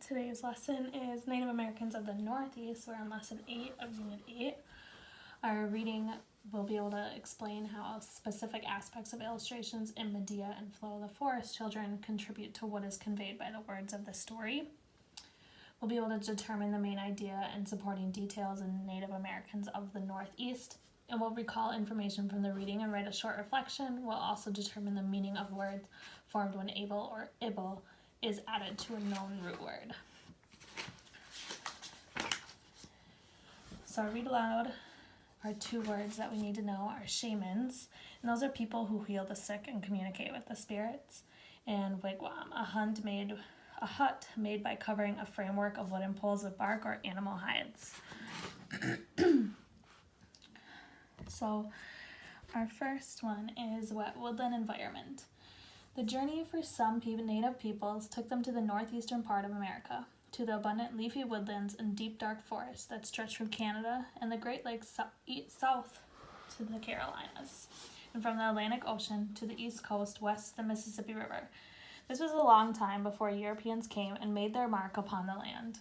Today's lesson is Native Americans of the Northeast. We're on lesson 8 of unit 8. Our reading will be able to explain how specific aspects of illustrations in Medea and Flow of the Forest Children contribute to what is conveyed by the words of the story. We'll be able to determine the main idea and supporting details in Native Americans of the Northeast. And we'll recall information from the reading and write a short reflection. We'll also determine the meaning of words formed when able or ibble is added to a known root word. So read aloud. Our two words that we need to know are shamans, and those are people who heal the sick and communicate with the spirits, and wigwam, a hut made by covering a framework of wooden poles with bark or animal hides. So our first one is wet woodland environment. The journey for some native peoples took them to the northeastern part of America, to the abundant leafy woodlands and deep dark forests that stretch from Canada and the Great Lakes south to the Carolinas, and from the Atlantic Ocean to the east coast west of the Mississippi River. This was a long time before Europeans came and made their mark upon the land.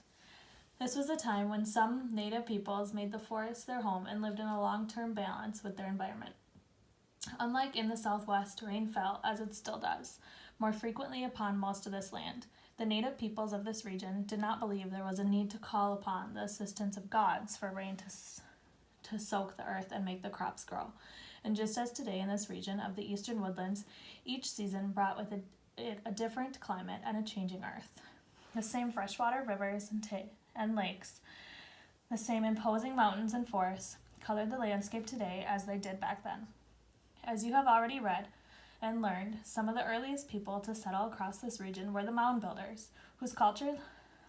This was a time when some native peoples made the forest their home and lived in a long-term balance with their environment. Unlike in the Southwest, rain fell, as it still does, more frequently upon most of this land. The native peoples of this region did not believe there was a need to call upon the assistance of gods for rain to soak the earth and make the crops grow. And just as today in this region of the eastern woodlands, each season brought with it a different climate and a changing earth. The same freshwater rivers and lakes, the same imposing mountains and forests, colored the landscape today as they did back then. As you have already read and learned, some of the earliest people to settle across this region were the mound builders, whose culture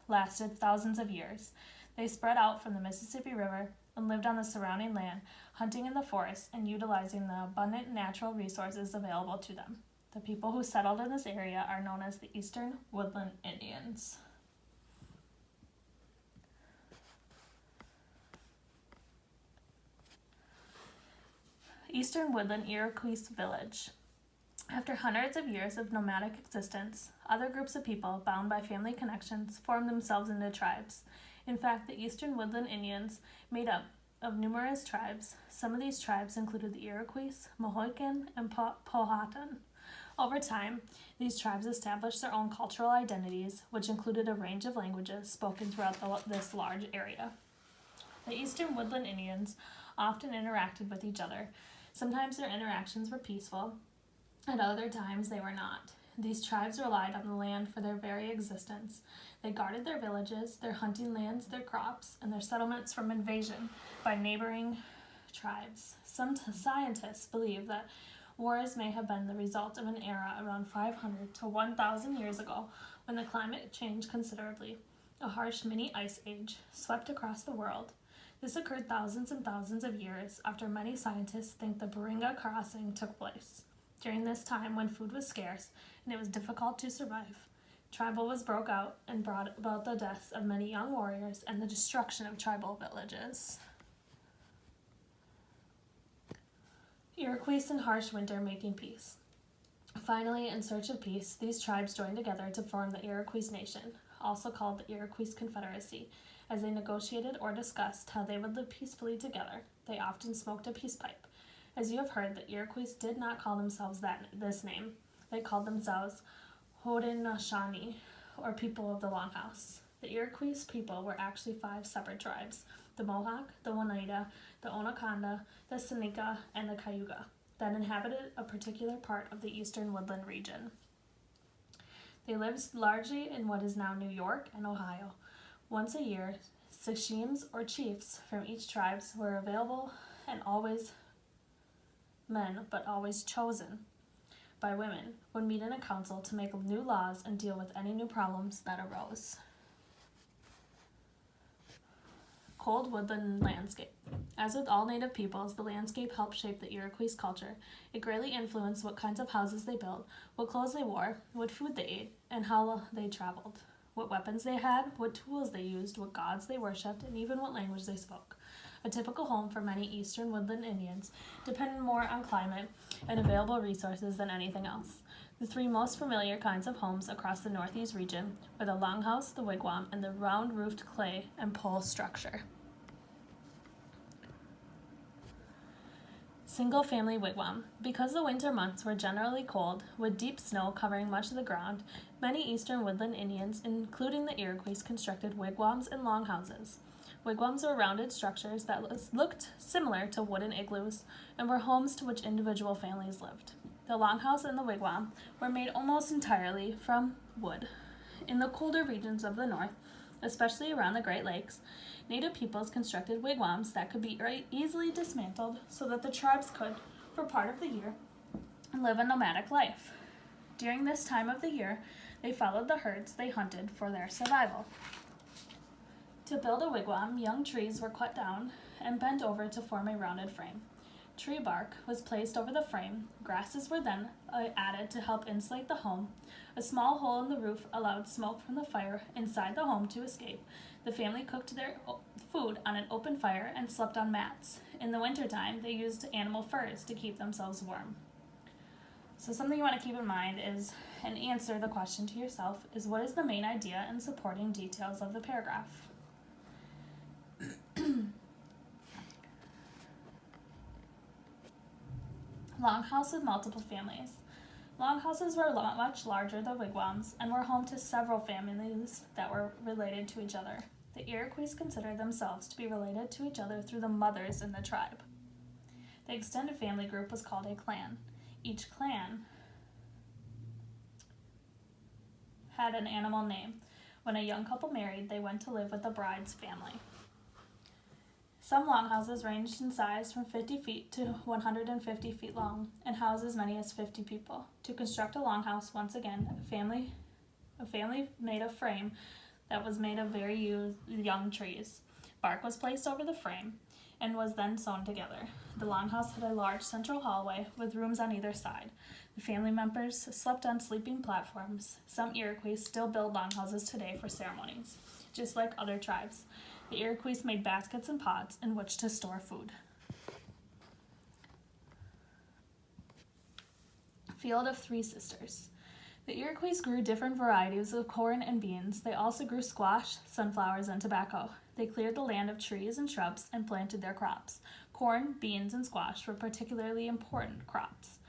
lasted thousands of years. They spread out from the Mississippi River and lived on the surrounding land, hunting in the forest and utilizing the abundant natural resources available to them. The people who settled in this area are known as the Eastern Woodland Indians. Eastern Woodland Iroquois Village. After hundreds of years of nomadic existence, other groups of people, bound by family connections, formed themselves into tribes. In fact, the Eastern Woodland Indians made up of numerous tribes. Some of these tribes included the Iroquois, Mohican, and Powhatan. Over time, these tribes established their own cultural identities, which included a range of languages spoken throughout this large area. The Eastern Woodland Indians often interacted with each other. Sometimes their interactions were peaceful, at other times they were not. These tribes relied on the land for their very existence. They guarded their villages, their hunting lands, their crops, and their settlements from invasion by neighboring tribes. Some scientists believe that wars may have been the result of an era around 500 to 1,000 years ago when the climate changed considerably. A harsh mini ice age swept across the world. This occurred thousands and thousands of years after many scientists think the Beringa crossing took place. During this time, when food was scarce and it was difficult to survive, tribal wars broke out and brought about the deaths of many young warriors and the destruction of tribal villages. Iroquois in harsh winter making peace. Finally, in search of peace, these tribes joined together to form the Iroquois Nation, also called the Iroquois Confederacy. As they negotiated or discussed how they would live peacefully together, they often smoked a peace pipe. As you have heard, the Iroquois did not call themselves this name. They called themselves Haudenosaunee, or people of the Longhouse. The Iroquois people were actually 5 separate tribes: the Mohawk, the Oneida, the Onaconda, the Seneca, and the Cayuga, that inhabited a particular part of the eastern woodland region. They lived largely in what is now New York and Ohio. Once a year, sachems or chiefs from each tribe were available, and always men, but always chosen by women, would meet in a council to make new laws and deal with any new problems that arose. Cold woodland landscape. As with all native peoples, the landscape helped shape the Iroquois culture. It greatly influenced what kinds of houses they built, what clothes they wore, what food they ate, and how they traveled, what weapons they had, what tools they used, what gods they worshipped, and even what language they spoke. A typical home for many eastern woodland Indians depended more on climate and available resources than anything else. The three most familiar kinds of homes across the Northeast region were the longhouse, the wigwam, and the round-roofed clay and pole structure. Single-family wigwam. Because the winter months were generally cold, with deep snow covering much of the ground, many eastern woodland Indians, including the Iroquois, constructed wigwams and longhouses. Wigwams were rounded structures that looked similar to wooden igloos and were homes to which individual families lived. The longhouse and the wigwam were made almost entirely from wood. In the colder regions of the north, especially around the Great Lakes, Native peoples constructed wigwams that could be easily dismantled so that the tribes could, for part of the year, live a nomadic life. During this time of the year, they followed the herds they hunted for their survival. To build a wigwam, young trees were cut down and bent over to form a rounded frame. Tree bark was placed over the frame. Grasses were then added to help insulate the home. A small hole in the roof allowed smoke from the fire inside the home to escape. The family cooked their food on an open fire and slept on mats. In the wintertime, they used animal furs to keep themselves warm. So something you want to keep in mind is, and answer the question to yourself, is what is the main idea and supporting details of the paragraph? Longhouse with multiple families. Longhouses were much larger than wigwams and were home to several families that were related to each other. The Iroquois considered themselves to be related to each other through the mothers in the tribe. The extended family group was called a clan. Each clan had an animal name. When a young couple married, they went to live with the bride's family. Some longhouses ranged in size from 50 feet to 150 feet long and housed as many as 50 people. To construct a longhouse, once again, a family made a frame that was made of very young trees. Bark was placed over the frame and was then sewn together. The longhouse had a large central hallway with rooms on either side. The family members slept on sleeping platforms. Some Iroquois still build longhouses today for ceremonies, just like other tribes. The Iroquois made baskets and pots in which to store food. Field of Three Sisters. The Iroquois grew different varieties of corn and beans. They also grew squash, sunflowers, and tobacco. They cleared the land of trees and shrubs and planted their crops. Corn, beans, and squash were particularly important crops,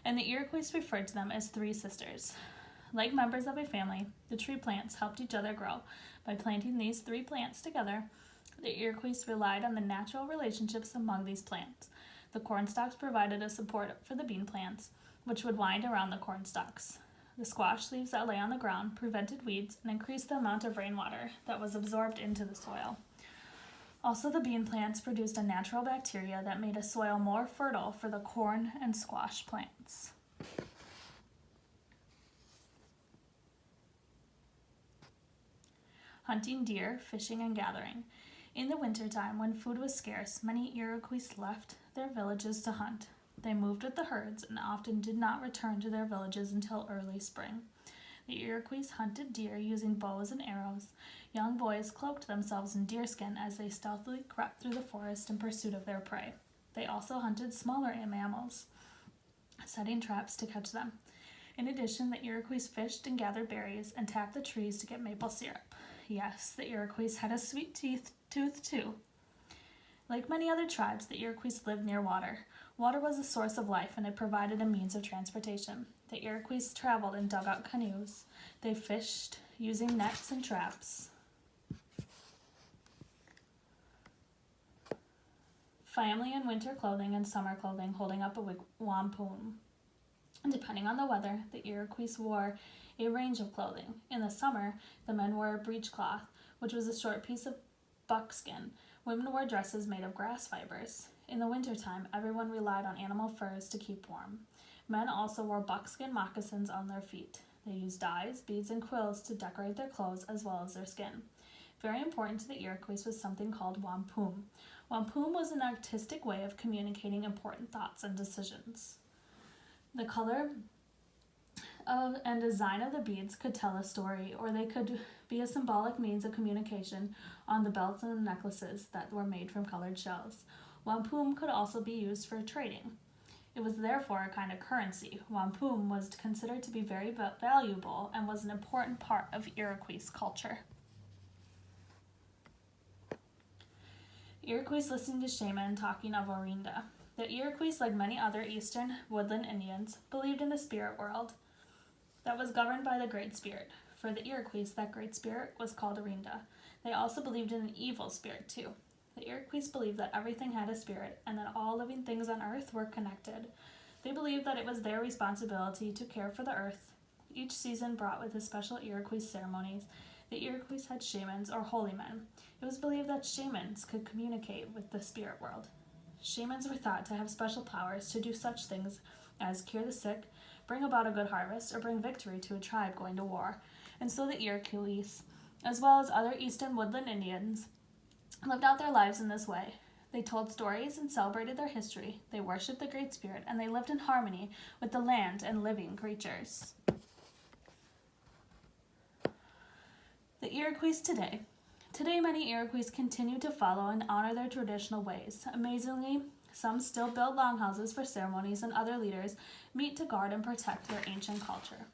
and the Iroquois referred to them as three sisters. Like members of a family, the tree plants helped each other grow. By planting these three plants together, the Iroquois relied on the natural relationships among these plants. The corn stalks provided a support for the bean plants, which would wind around the corn stalks. The squash leaves that lay on the ground prevented weeds and increased the amount of rainwater that was absorbed into the soil. Also, the bean plants produced a natural bacteria that made a soil more fertile for the corn and squash plants. Hunting deer, fishing, and gathering. In the wintertime, when food was scarce, many Iroquois left their villages to hunt. They moved with the herds and often did not return to their villages until early spring. The Iroquois hunted deer using bows and arrows. Young boys cloaked themselves in deerskin as they stealthily crept through the forest in pursuit of their prey. They also hunted smaller mammals, setting traps to catch them. In addition, the Iroquois fished and gathered berries and tapped the trees to get maple syrup. Yes, the Iroquois had a sweet tooth too. Like many other tribes, the Iroquois lived near water. Water was a source of life, and it provided a means of transportation. The Iroquois traveled in dugout canoes. They fished using nets and traps. Family in winter clothing and summer clothing holding up a wampum. Depending on the weather, the Iroquois wore a range of clothing. In the summer, the men wore a breechcloth, which was a short piece of buckskin. Women wore dresses made of grass fibers. In the wintertime, everyone relied on animal furs to keep warm. Men also wore buckskin moccasins on their feet. They used dyes, beads, and quills to decorate their clothes as well as their skin. Very important to the Iroquois was something called wampum. Wampum was an artistic way of communicating important thoughts and decisions. The color and design of the beads could tell a story, or they could be a symbolic means of communication on the belts and necklaces that were made from colored shells. Wampum could also be used for trading. It was therefore a kind of currency. Wampum was considered to be very valuable and was an important part of Iroquois culture. Iroquois listening to shaman talking of Orinda. The Iroquois, like many other eastern woodland Indians, believed in a spirit world that was governed by the Great Spirit. For the Iroquois, that Great Spirit was called Orinda. They also believed in an evil spirit, too. The Iroquois believed that everything had a spirit and that all living things on earth were connected. They believed that it was their responsibility to care for the earth. Each season brought with it special Iroquois ceremonies. The Iroquois had shamans or holy men. It was believed that shamans could communicate with the spirit world. Shamans were thought to have special powers to do such things as cure the sick, bring about a good harvest, or bring victory to a tribe going to war. And so the Iroquois, as well as other eastern woodland Indians, lived out their lives in this way. They told stories and celebrated their history. They worshipped the Great Spirit, and they lived in harmony with the land and living creatures. The Iroquois today. Today, many Iroquois continue to follow and honor their traditional ways. Amazingly, some still build longhouses for ceremonies, and other leaders meet to guard and protect their ancient culture.